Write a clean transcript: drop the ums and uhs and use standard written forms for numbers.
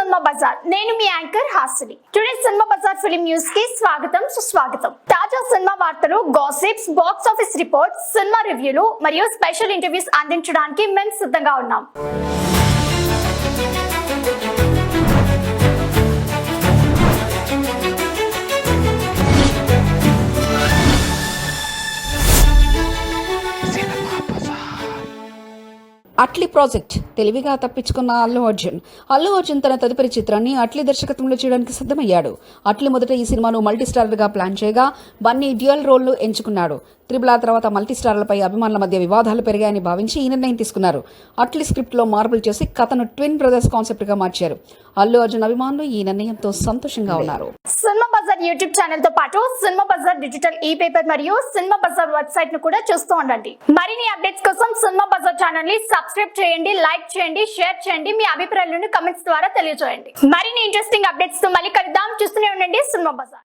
Cinema Bazaar. నేను మీ anchor Hasini. Today cinema Bazaar film news కి స్వాగతం సుస్వాగతం. తాజా సినిమా వార్తలు, gossips, box office reports, cinema రివ్యూలు మరియు స్పెషల్ ఇంటర్వ్యూస్ అందించడానికి మేము సిద్ధంగా ఉన్నాం. అట్లీ ప్రాజెక్ట్ తెలివిగా తప్పించుకున్న అల్లు అర్జున్ తన తదుపరి చిత్రాన్ని అట్లీ దర్శకత్వంలో చేయడానికి సిద్ధమయ్యాడు. అట్లీ మొదట ఈ సినిమాను మల్టీస్టారర్గా ప్లాన్ చేయగా బన్నీ డ్యూయల్ రోల్ను ఎంచుకున్నాడు. త్రిబుల్ ఆర్ తర్వాత మల్టీస్టారర్లపై అభిమానుల మధ్య వివాదాలు పెరిగాయని భావించి ఈ నిర్ణయం తీసుకున్నారు. అట్లీ స్క్రిప్ట్లో మార్పులు చేసి కథను ట్విన్ బ్రదర్స్ కాన్సెప్ట్గా మార్చారు. అల్లు అర్జున్ అభిమానులు ఈ నిర్ణయంతో సంతోషంగా ఉన్నారు. సినిమా బజార్ యూట్యూబ్ ఛానల్ తో పాటు సినిమా బజార్ డిజిటల్ ఈ పేపర్ మరియు సినిమా బజార్ వెబ్సైట్ ను కూడా చూస్తూ ఉండండి. మరిన్ని అప్డేట్స్ కోసం సినిమా బజార్ ఛానల్ ని సబ్స్క్రైబ్ చేయండి, లైక్ చేయండి, షేర్ చేయండి, మీ అభిప్రాయాలను కమెంట్స్ ద్వారా తెలియజేయండి. మరిన్ని ఇంట్రెస్టింగ్ అప్డేట్స్ తో మళ్ళీ కలుద్దాం. చూస్తూనే ఉండండి సినిమా బజార్.